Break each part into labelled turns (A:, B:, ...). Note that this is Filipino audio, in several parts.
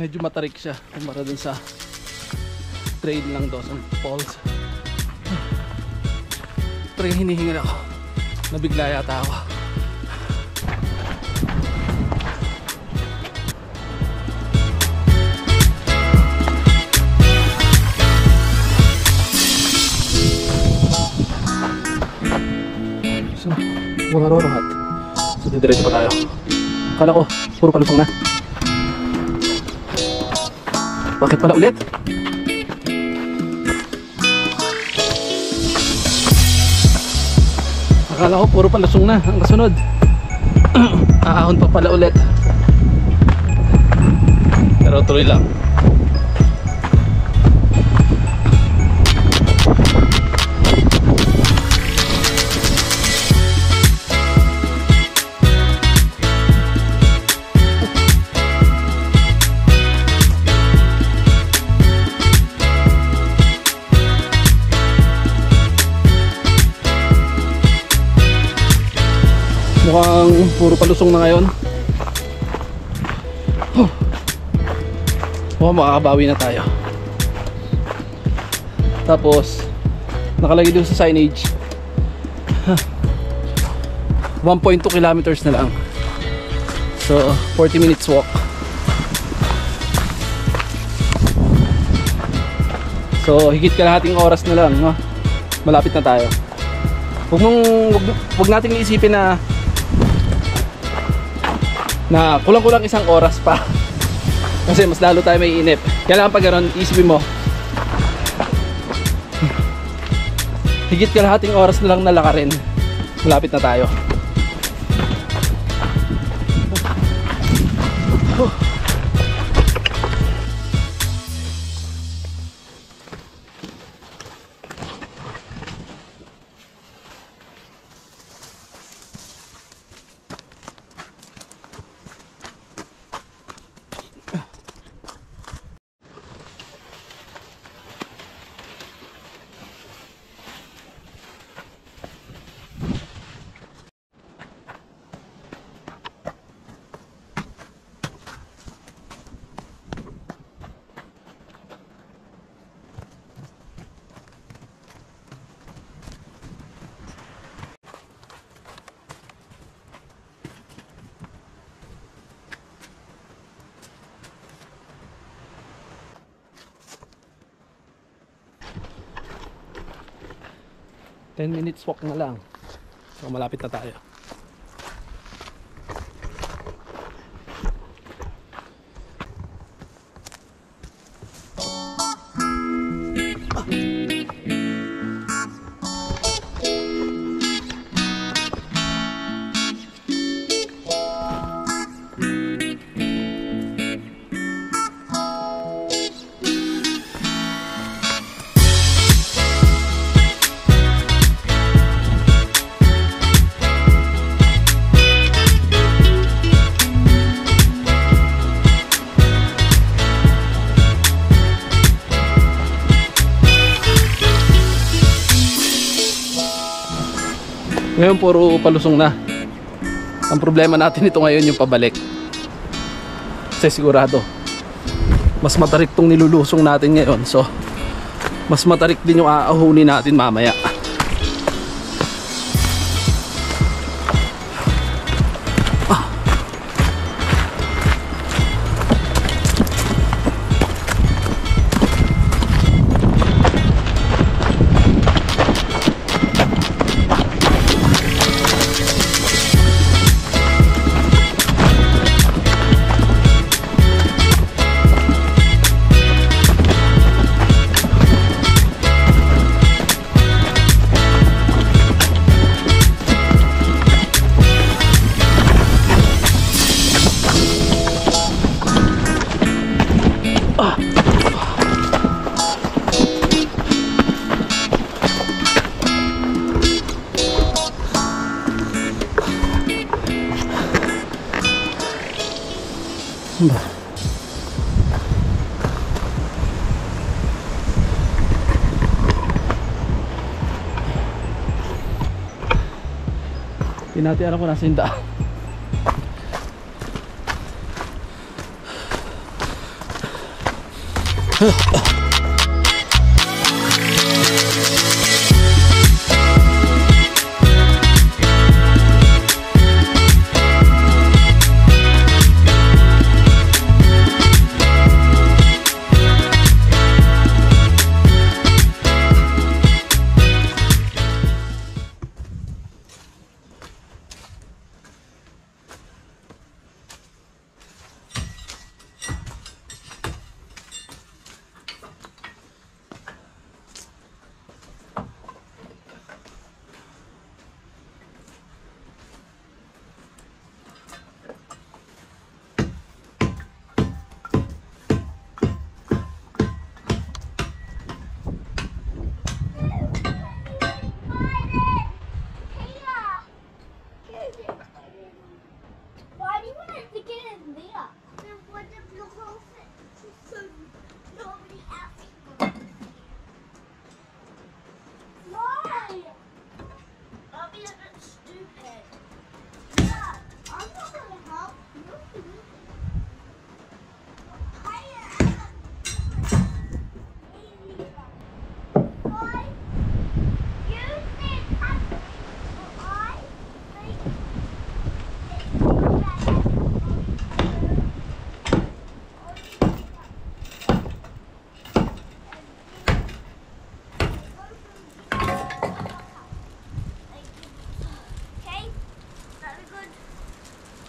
A: medyo matarik siya kumpara dun sa trail ng Dawson Falls. Talagang hinihingal ako, nabigla yata ako. So, mga rorohat. So, didiretso pa tayo. Akala ko, puro palusong na. Bakit pala ulit? Akala ko puro palusong na. Ang kasunod, aahon pa pala ulit. Pero tuloy lang. Mukhang puro palusong na ngayon. Mukhang makakabawi na tayo. Tapos nakalagay doon sa signage 1.2 kilometers na lang. So 40 minutes walk. So higit kalahating oras na lang, no? Malapit na tayo. Huwag nating iisipin na kulang-kulang isang oras pa. Kasi mas lalo tayo may inip. Kailangan pag gano'n, isipin mo, higit kalahating oras na lang nalakarin, malapit na tayo. Ten minutes walk na lang. So malapit na tayo. Ngayon puro palusong na. Ang problema natin ito ngayon yung pabalik. Kasi sigurado mas matarik tong nilulusong natin ngayon. So mas matarik din yung aahunin natin mamaya. Tinatiran ko nasa yung daan.
B: Why do you want to stick it in there? Then what if the whole thing? So nobody asks. Why? I'll be a bit stupid. Yeah, I'm not gonna help you. Why? You said I think. Okay, very good.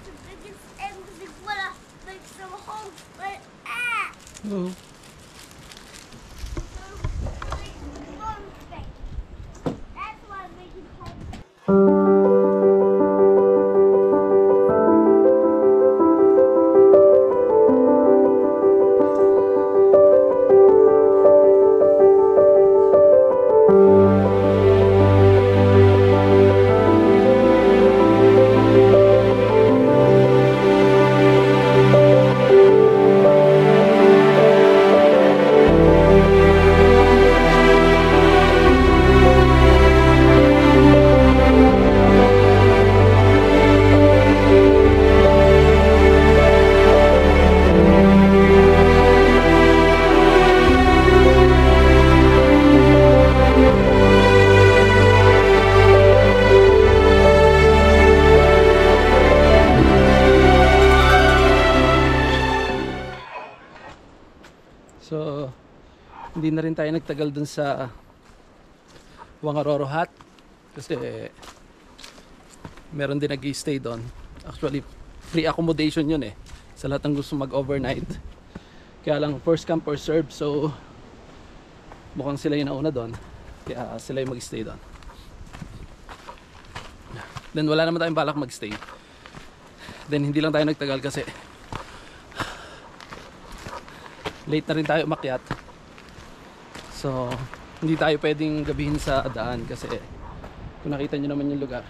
B: The biggest and the big winner makes some holes like ah.
A: Oo.
B: So like one thing. That's why I'm making holes.
A: So, hindi na rin tayo nagtagal dun sa Wangaroro Hut kasi meron din nag-i-stay doon. Actually, free accommodation yun eh sa lahat ng gusto mag-overnight. Kaya lang first come first serve, so mukhang sila yung nauna doon. Kaya sila yung mag-stay doon. Then wala naman tayong balak mag-stay. Then hindi lang tayo nagtagal kasi late na rin tayo umakyat. So hindi tayo pwedeng gabihin sa daan kasi kung nakita nyo naman yung lugar,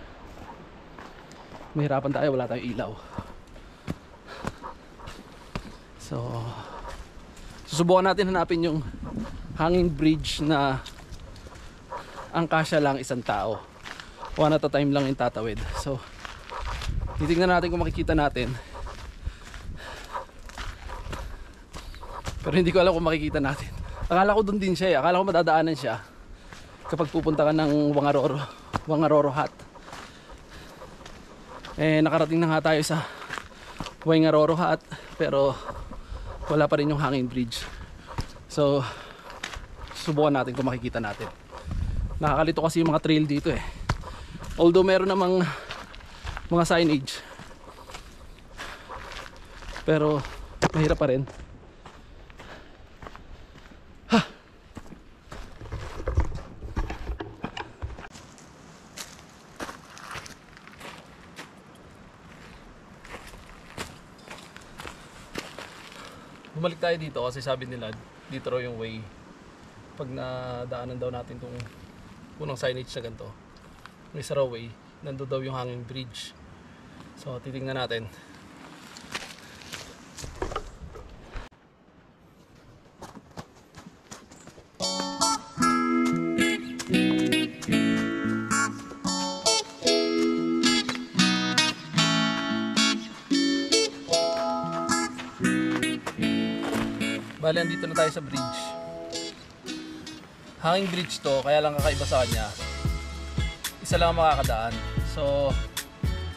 A: mahirapan tayo, wala tayong ilaw. So susubukan natin hanapin yung hanging bridge na ang kasya lang isang tao. One at a time lang yung tatawid. So titignan natin kung makikita natin. Pero hindi ko alam kung makikita natin. Akala ko doon din siya eh. Akala ko madadaanan siya kapag pupunta ka ng Wangaroro Hut. Eh nakarating na nga tayo sa Wangaroro Hut pero wala pa rin yung hanging bridge. So subukan natin kung makikita natin. Nakakalito kasi yung mga trail dito eh. Although meron namang mga signage, pero mahirap pa rin. Bumalik tayo dito kasi sabi nila dito raw yung way. Pag nadaanan daw natin itong unang signage na ganito, may isa raw way, nando daw yung hanging bridge. So titingnan natin. Bale, andito na tayo sa bridge. Hanging bridge to, kaya lang kakaiba sa kanya. Isa lang ang makakadaan. So,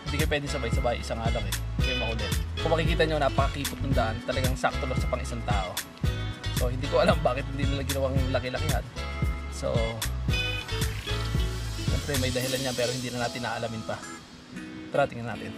A: hindi kayo pwede sabay-sabay. Isa nga lang eh. Hindi kayo makulit. Kung makikita nyo, napakakipot ng daan. Talagang sakto lang sa pang isang tao. So, hindi ko alam bakit hindi nila ginawang laki-lakihan. So, siyempre may dahilan niya pero hindi na natin naalamin pa. Tara, tingnan natin.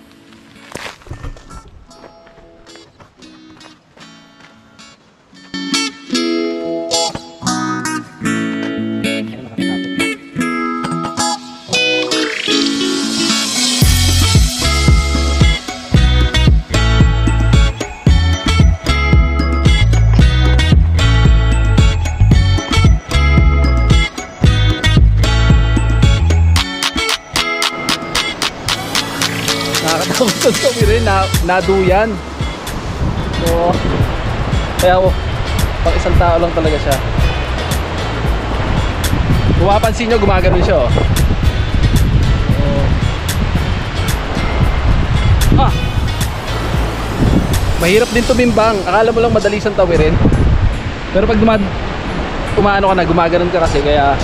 A: Nakakatakot kami rin, naduyan. So, kaya pang isang tao lang talaga siya. Kung mapansin nyo, gumagano siya oh. Mahirap din tumimbang. Akala mo lang madali siyang tawirin. Pero pag umaano ka na, gumaganon ka kasi, kaya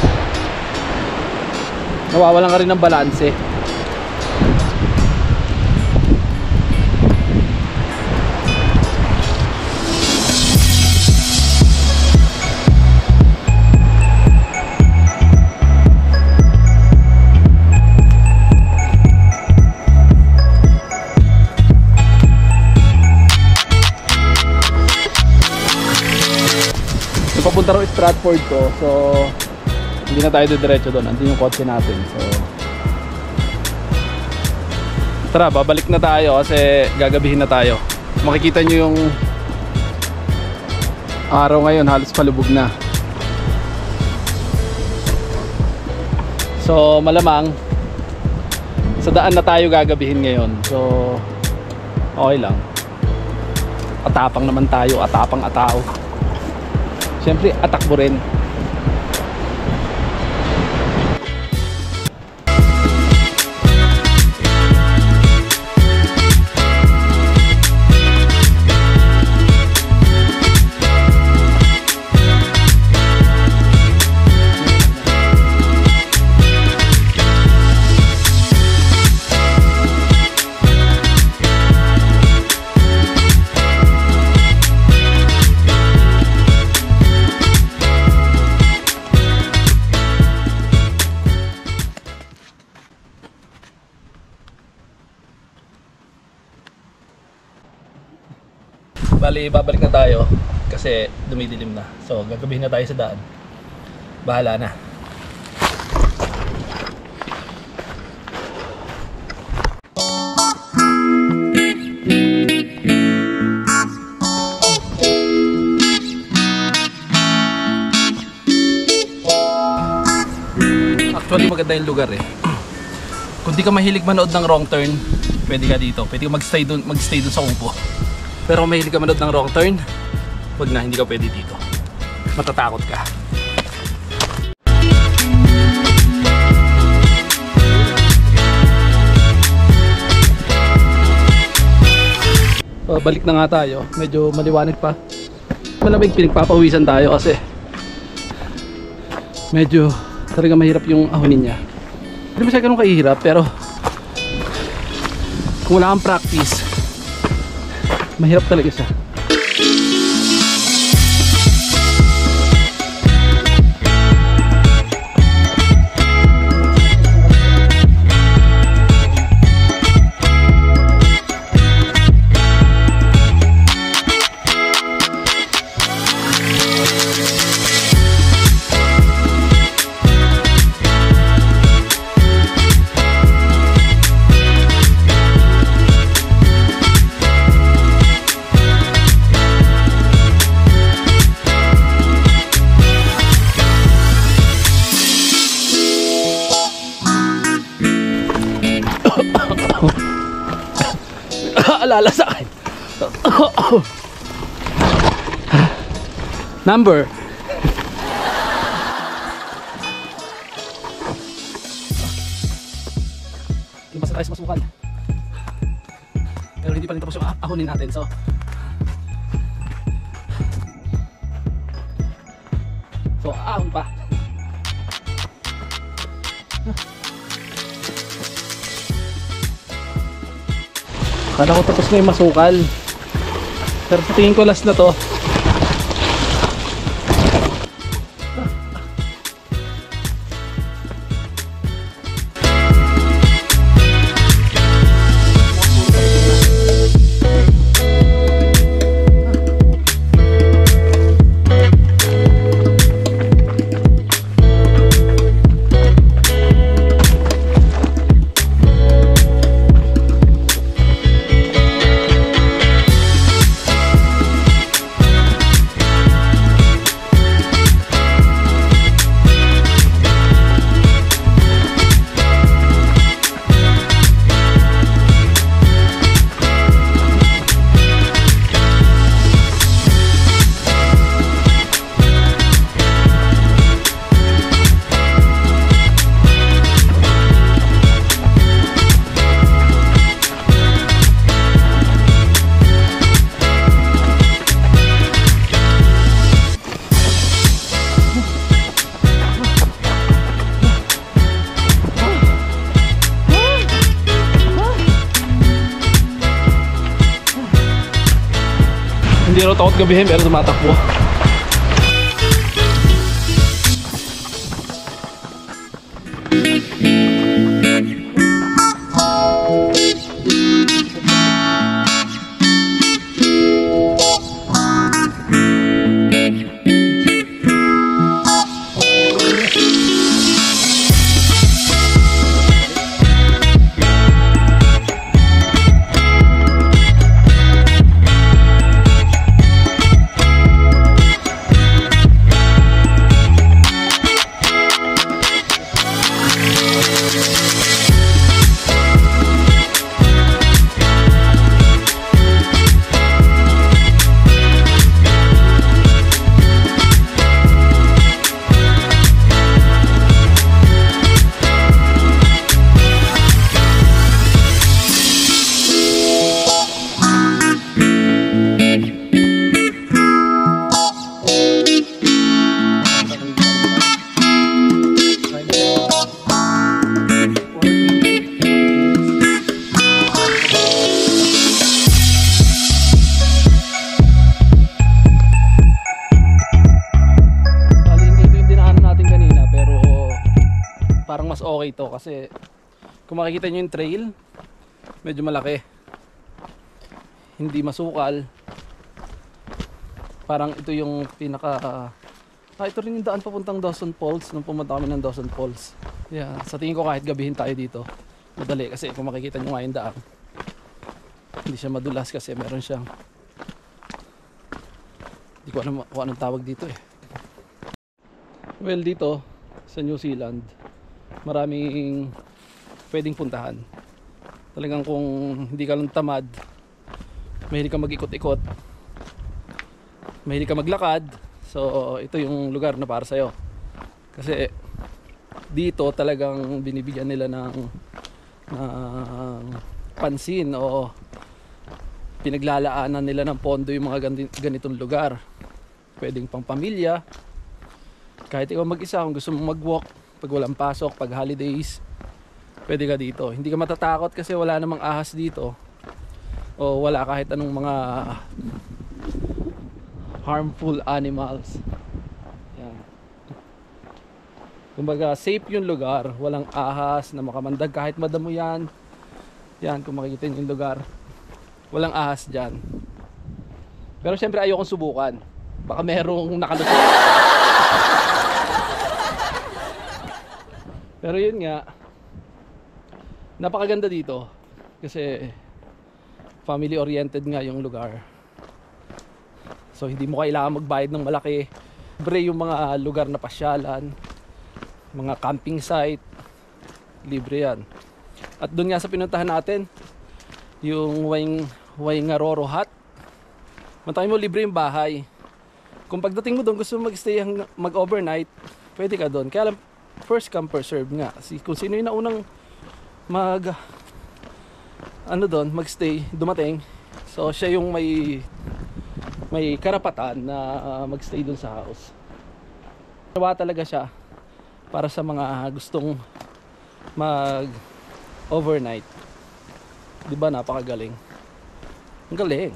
A: nawawalan ka rin ng balanse. Papunta raw Stratford to, so hindi na tayo diretso doon. Andun yung kotse natin. So tara, babalik na tayo kasi gagabihin na tayo. Makikita nyo yung araw ngayon, halos palubog na. So malamang sa daan na tayo gagabihin ngayon. So okay lang. Atapang naman tayo, atapang atao. Siyempre, atakbo rin. Bali, babalik na tayo kasi dumidilim na. So, gagabihin na tayo sa daan. Bahala na. Actually, maganda yung lugar eh. Kung di ka mahilig manood ng wrong turn, pwede ka dito. Pwede ka magstay dun sa upo. Pero kung mahilig ka manood ng wrong turn, wag na, hindi ka pwede dito. Matatakot ka. Balik na nga tayo. Medyo maliwanag pa. Malamig, pinagpapawisan tayo kasi medyo talaga mahirap yung ahonin niya. Hindi ba siya ganun kahihirap, pero kung wala kang practice, mahirap talaga siya. Alala sa akin. Number. Lumasa tayo sa masukan. Pero hindi pa rin tapos yung ahonin natin. So So, ahon pa. Kala ko tapos na yung masukal. Pero sa tingin ko last na to. Hindi raw takot gabihin pero tumatakbo. Parang mas okay to kasi kung makikita nyo yung trail, medyo malaki, hindi masukal. Parang ito yung pinaka ito rin yung daan papuntang Dawson Falls nung pumunta kami ng Dawson Falls. Yeah, sa tingin ko kahit gabihin tayo dito madali kasi kung makikita nyo nga yung daan, hindi siya madulas kasi meron siyang, hindi ko alam kung anong tawag dito eh. Well, dito sa New Zealand maraming pwedeng puntahan. Talagang kung hindi ka lang tamad, mahilig ka mag-ikot-ikot, mahilig ka maglakad, so ito yung lugar na para sa'yo. Kasi dito talagang binibigyan nila ng pansin o pinaglalaanan nila ng pondo yung mga ganitong lugar. Pwedeng pang pamilya, kahit ikaw mag-isa, kung gusto mong mag-walk pag walang pasok, pag holidays, pwede ka dito. Hindi ka matatakot kasi wala namang ahas dito o wala kahit anong mga harmful animals. Yan. Kumbaga safe yung lugar, walang ahas na makamandag kahit madamo yan. Yan, kung makikita nyo yung lugar, walang ahas dyan. Pero syempre ayokong subukan, baka merong nakalusot. Pero yun nga, napakaganda dito kasi family oriented nga yung lugar. So hindi mo kailangan magbayad ng malaki. Libre yung mga lugar na pasyalan, mga camping site, libre yan. At doon nga sa pinuntahan natin, yung Waingaroro Hut, matay mo libre yung bahay. Kung pagdating mo doon gusto mo mag-stay, mag-overnight, pwede ka doon. Kaya lang first come first serve nga. Kung sino yung naunang magstay, dumating, so siya yung may karapatan na magstay dun sa house. Gawa talaga siya para sa mga gustong mag overnight. 'Di ba napakagaling? Ang galing.